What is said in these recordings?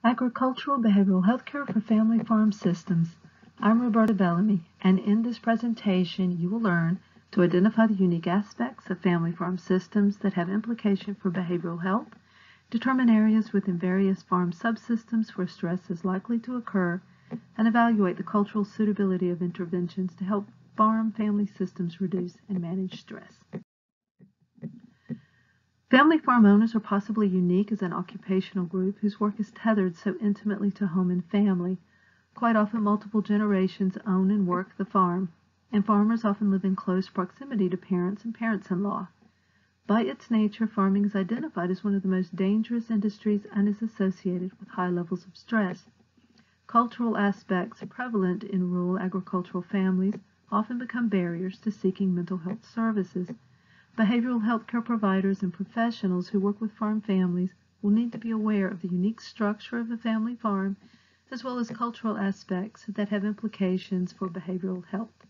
Agricultural Behavioral Healthcare for Family Farm Systems. I'm Roberta Bellamy, and in this presentation you will learn to identify the unique aspects of family farm systems that have implication for behavioral health, determine areas within various farm subsystems where stress is likely to occur, and evaluate the cultural suitability of interventions to help farm family systems reduce and manage stress. Family farm owners are possibly unique as an occupational group whose work is tethered so intimately to home and family. Quite often multiple generations own and work the farm, and farmers often live in close proximity to parents and parents-in-law. By its nature, farming is identified as one of the most dangerous industries and is associated with high levels of stress. Cultural aspects prevalent in rural agricultural families often become barriers to seeking mental health services. Behavioral health care providers and professionals who work with farm families will need to be aware of the unique structure of the family farm, as well as cultural aspects that have implications for behavioral health.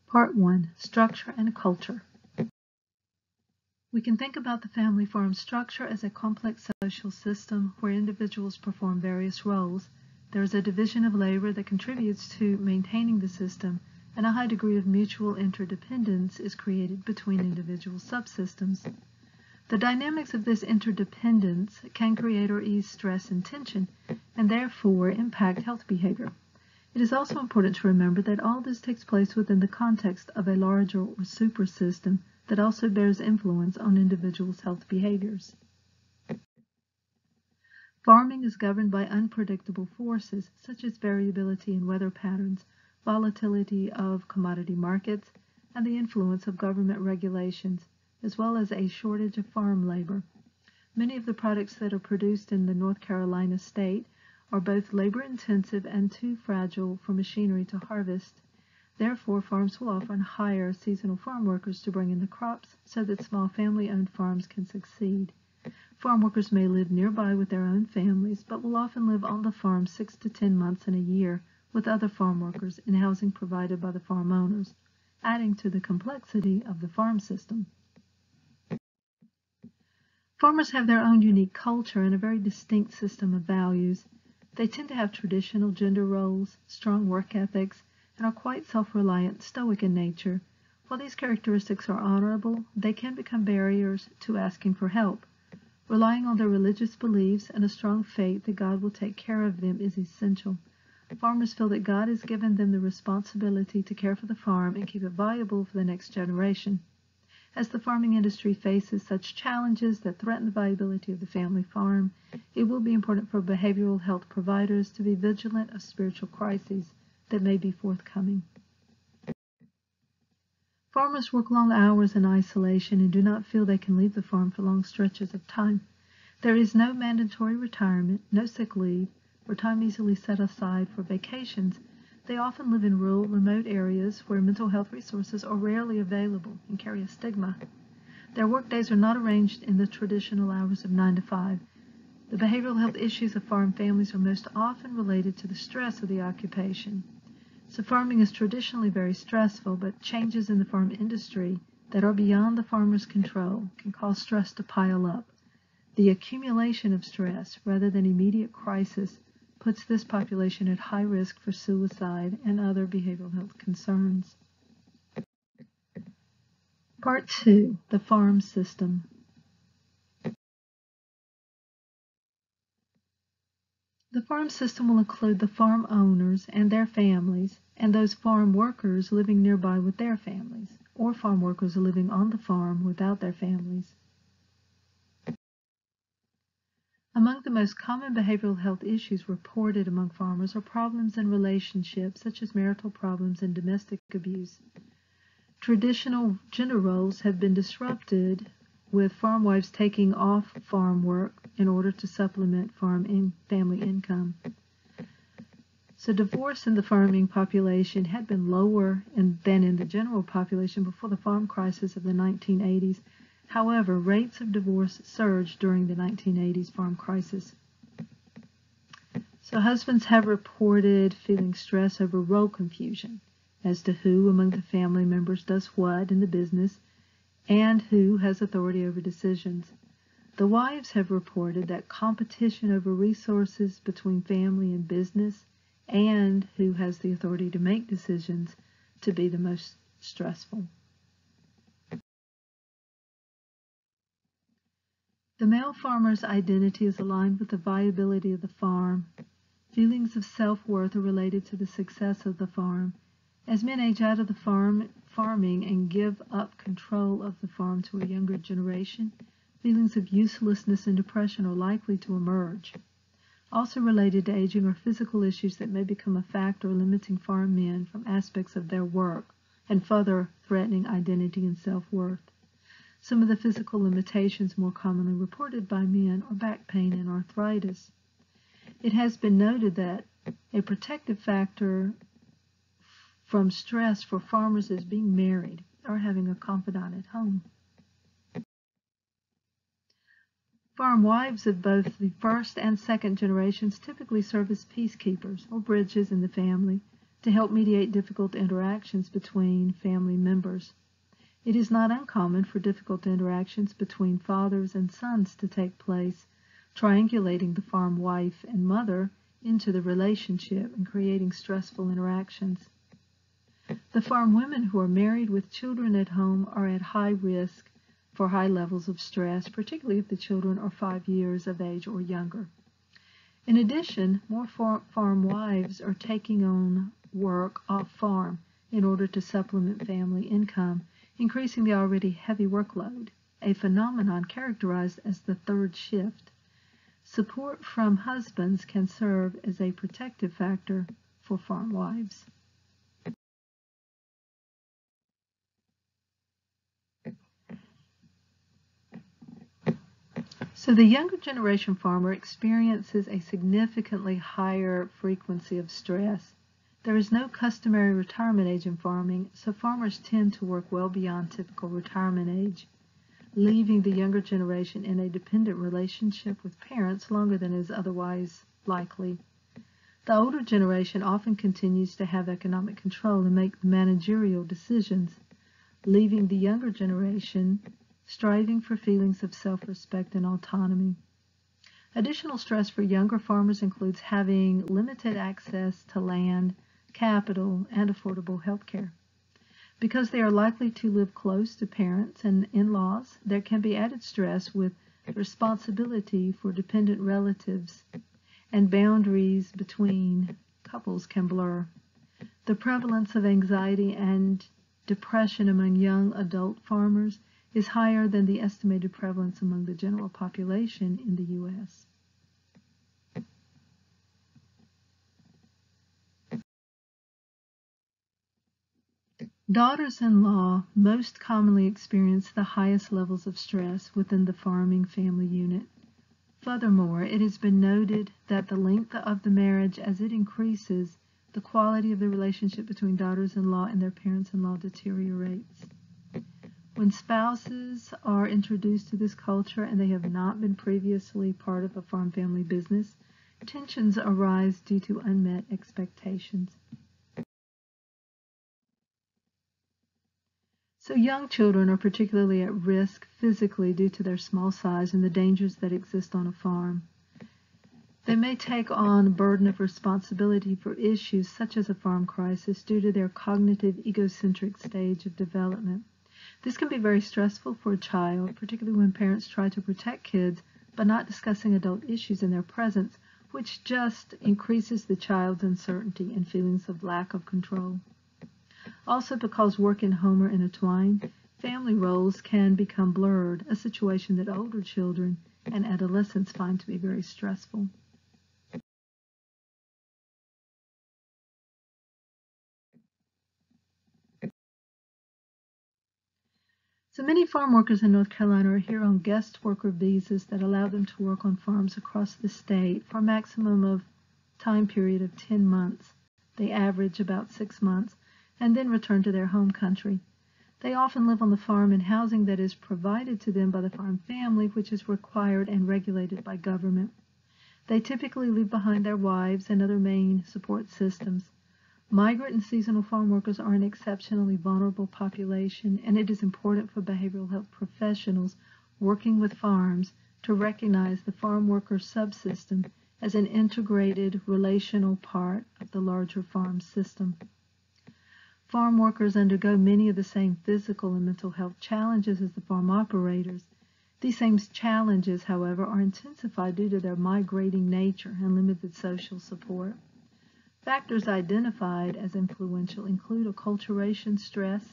Part 1. Structure and Culture. We can think about the family farm structure as a complex social system where individuals perform various roles. There is a division of labor that contributes to maintaining the system, and a high degree of mutual interdependence is created between individual subsystems. The dynamics of this interdependence can create or ease stress and tension, and therefore impact health behavior. It is also important to remember that all this takes place within the context of a larger or super system that also bears influence on individuals' health behaviors. Farming is governed by unpredictable forces such as variability in weather patterns, volatility of commodity markets, and the influence of government regulations, as well as a shortage of farm labor. Many of the products that are produced in the North Carolina state are both labor-intensive and too fragile for machinery to harvest. Therefore, farms will often hire seasonal farm workers to bring in the crops so that small family-owned farms can succeed. Farm workers may live nearby with their own families, but will often live on the farm 6 to 10 months in a year with other farm workers in housing provided by the farm owners, adding to the complexity of the farm system. Farmers have their own unique culture and a very distinct system of values. They tend to have traditional gender roles, strong work ethics, and are quite self-reliant, stoic in nature. While these characteristics are honorable, they can become barriers to asking for help. Relying on their religious beliefs and a strong faith that God will take care of them is essential. Farmers feel that God has given them the responsibility to care for the farm and keep it viable for the next generation. As the farming industry faces such challenges that threaten the viability of the family farm, it will be important for behavioral health providers to be vigilant of spiritual crises that may be forthcoming. Farmers work long hours in isolation and do not feel they can leave the farm for long stretches of time. There is no mandatory retirement, no sick leave, or time easily set aside for vacations. They often live in rural, remote areas where mental health resources are rarely available and carry a stigma. Their workdays are not arranged in the traditional hours of 9 to 5. The behavioral health issues of farm families are most often related to the stress of the occupation. So farming is traditionally very stressful, but changes in the farm industry that are beyond the farmer's control can cause stress to pile up. The accumulation of stress, rather than immediate crisis, puts this population at high risk for suicide and other behavioral health concerns. Part 2. The Farm System. The farm system will include the farm owners and their families, and those farm workers living nearby with their families, or farm workers living on the farm without their families. Among the most common behavioral health issues reported among farmers are problems in relationships, such as marital problems and domestic abuse. Traditional gender roles have been disrupted, with farm wives taking off farm work in order to supplement family income. So divorce in the farming population had been lower than in the general population before the farm crisis of the 1980s. However, rates of divorce surged during the 1980s farm crisis. So husbands have reported feeling stress over role confusion as to who among the family members does what in the business and who has authority over decisions. The wives have reported that competition over resources between family and business and who has the authority to make decisions to be the most stressful. The male farmer's identity is aligned with the viability of the farm. Feelings of self-worth are related to the success of the farm. As men age out of the farming and give up control of the farm to a younger generation, feelings of uselessness and depression are likely to emerge. Also related to aging are physical issues that may become a factor limiting farm men from aspects of their work and further threatening identity and self-worth. Some of the physical limitations more commonly reported by men are back pain and arthritis. It has been noted that a protective factor from stress for farmers is being married or having a confidant at home. Farm wives of both the first and second generations typically serve as peacekeepers or bridges in the family to help mediate difficult interactions between family members. It is not uncommon for difficult interactions between fathers and sons to take place, triangulating the farm wife and mother into the relationship and creating stressful interactions. The farm women who are married with children at home are at high risk for high levels of stress, particularly if the children are 5 years of age or younger. In addition, more farm wives are taking on work off-farm in order to supplement family income, increasing the already heavy workload, a phenomenon characterized as the third shift. Support from husbands can serve as a protective factor for farm wives. So the younger generation farmer experiences a significantly higher frequency of stress. There is no customary retirement age in farming, so farmers tend to work well beyond typical retirement age, leaving the younger generation in a dependent relationship with parents longer than is otherwise likely. The older generation often continues to have economic control and make managerial decisions, leaving the younger generation striving for feelings of self-respect and autonomy. Additional stress for younger farmers includes having limited access to land, capital, and affordable health care. Because they are likely to live close to parents and in-laws, there can be added stress with responsibility for dependent relatives, and boundaries between couples can blur. The prevalence of anxiety and depression among young adult farmers is higher than the estimated prevalence among the general population in the U.S. Daughters-in-law most commonly experience the highest levels of stress within the farming family unit. Furthermore, it has been noted that the length of the marriage, as it increases, the quality of the relationship between daughters-in-law and their parents-in-law deteriorates. When spouses are introduced to this culture and they have not been previously part of a farm family business, tensions arise due to unmet expectations. So young children are particularly at risk physically due to their small size and the dangers that exist on a farm. They may take on a burden of responsibility for issues such as a farm crisis due to their cognitive egocentric stage of development. This can be very stressful for a child, particularly when parents try to protect kids by not discussing adult issues in their presence, which just increases the child's uncertainty and feelings of lack of control. Also, because work and home are intertwined, family roles can become blurred, a situation that older children and adolescents find to be very stressful. So many farm workers in North Carolina are here on guest worker visas that allow them to work on farms across the state for a maximum of time period of 10 months. They average about 6 months, and then return to their home country. They often live on the farm in housing that is provided to them by the farm family, which is required and regulated by government. They typically leave behind their wives and other main support systems. Migrant and seasonal farm workers are an exceptionally vulnerable population, and it is important for behavioral health professionals working with farms to recognize the farm worker subsystem as an integrated relational part of the larger farm system. Farm workers undergo many of the same physical and mental health challenges as the farm operators. These same challenges, however, are intensified due to their migrating nature and limited social support. Factors identified as influential include acculturation stress,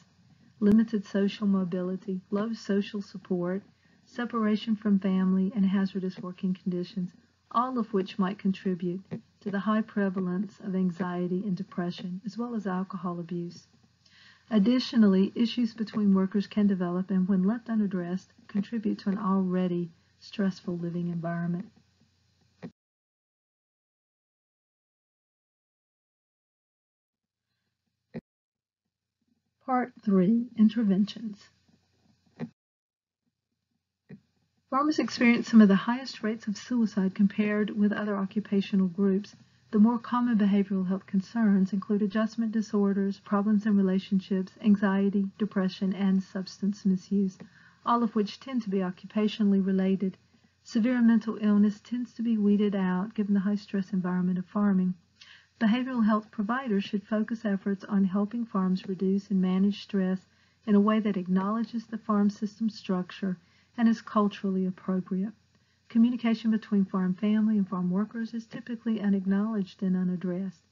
limited social mobility, low social support, separation from family, and hazardous working conditions, all of which might contribute to the high prevalence of anxiety and depression, as well as alcohol abuse. Additionally, issues between workers can develop and, when left unaddressed, contribute to an already stressful living environment. Part 3. Interventions. Farmers experience some of the highest rates of suicide compared with other occupational groups. The more common behavioral health concerns include adjustment disorders, problems in relationships, anxiety, depression, and substance misuse, all of which tend to be occupationally related. Severe mental illness tends to be weeded out given the high-stress environment of farming. Behavioral health providers should focus efforts on helping farms reduce and manage stress in a way that acknowledges the farm system structure and is culturally appropriate. Communication between farm family and farm workers is typically unacknowledged and unaddressed.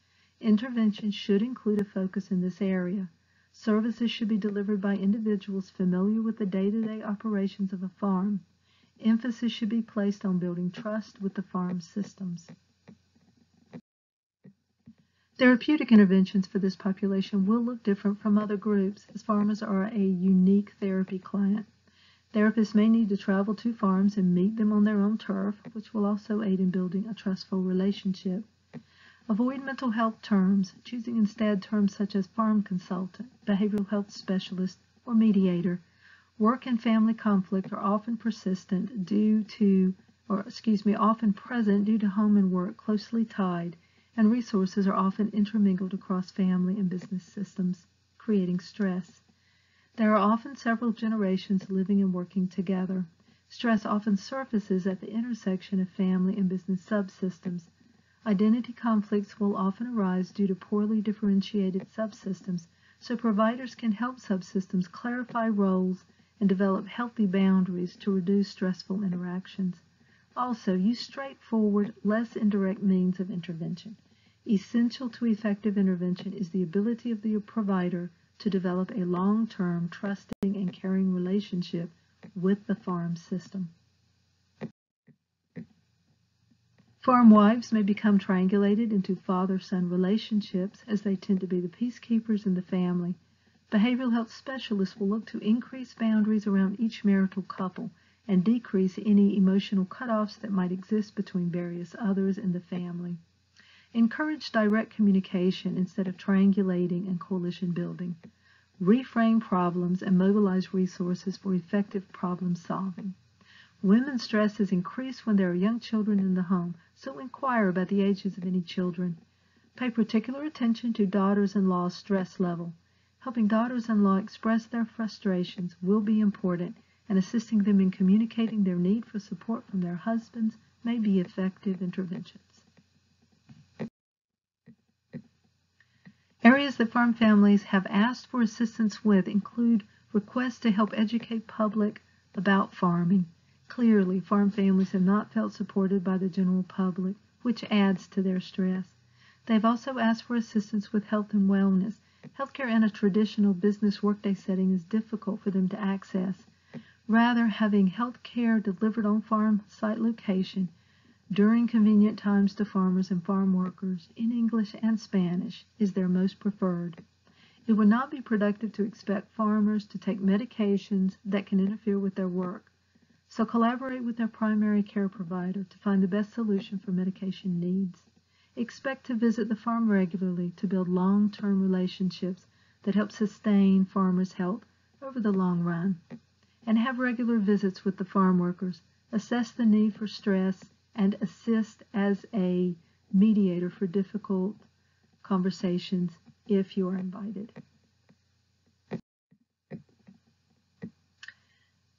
Intervention should include a focus in this area. Services should be delivered by individuals familiar with the day-to-day operations of a farm. Emphasis should be placed on building trust with the farm systems. Therapeutic interventions for this population will look different from other groups, as farmers are a unique therapy client. Therapists may need to travel to farms and meet them on their own turf, which will also aid in building a trustful relationship. Avoid mental health terms, choosing instead terms such as farm consultant, behavioral health specialist, or mediator. Work and family conflict are often often present due to home and work closely tied, and resources are often intermingled across family and business systems, creating stress. There are often several generations living and working together. Stress often surfaces at the intersection of family and business subsystems. Identity conflicts will often arise due to poorly differentiated subsystems, so providers can help subsystems clarify roles and develop healthy boundaries to reduce stressful interactions. Also, use straightforward, less indirect means of intervention. Essential to effective intervention is the ability of the provider to develop a long-term, trusting, and caring relationship with the farm system. Farm wives may become triangulated into father-son relationships, as they tend to be the peacekeepers in the family. Behavioral health specialists will look to increase boundaries around each marital couple and decrease any emotional cutoffs that might exist between various others in the family. Encourage direct communication instead of triangulating and coalition building. Reframe problems and mobilize resources for effective problem solving. Women's stress is increased when there are young children in the home, so inquire about the ages of any children. Pay particular attention to daughters-in-law's stress level. Helping daughters-in-law express their frustrations will be important, and assisting them in communicating their need for support from their husbands may be effective interventions. Areas that farm families have asked for assistance with include requests to help educate public about farming. Clearly, farm families have not felt supported by the general public, which adds to their stress. They've also asked for assistance with health and wellness. Healthcare in a traditional business workday setting is difficult for them to access. Rather, having health care delivered on farm site location during convenient times to farmers and farm workers in English and Spanish is their most preferred. It would not be productive to expect farmers to take medications that can interfere with their work, so collaborate with their primary care provider to find the best solution for medication needs. Expect to visit the farm regularly to build long-term relationships that help sustain farmers' health over the long run. And have regular visits with the farm workers. Assess the need for stress and assist as a mediator for difficult conversations if you are invited.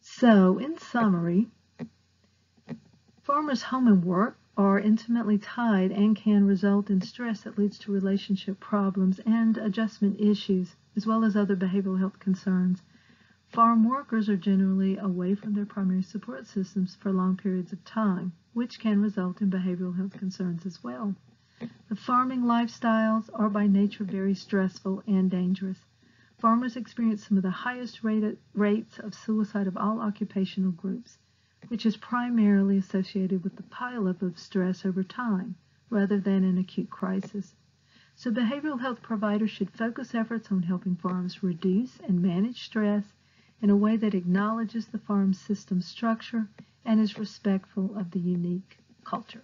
So, in summary, Farmers' home and work are intimately tied and can result in stress that leads to relationship problems and adjustment issues, as well as other behavioral health concerns. Farm workers are generally away from their primary support systems for long periods of time, which can result in behavioral health concerns as well. The farming lifestyles are by nature very stressful and dangerous. Farmers experience some of the highest rates of suicide of all occupational groups, which is primarily associated with the pileup of stress over time, rather than an acute crisis. So behavioral health providers should focus efforts on helping farms reduce and manage stress in a way that acknowledges the farm system structure and is respectful of the unique culture.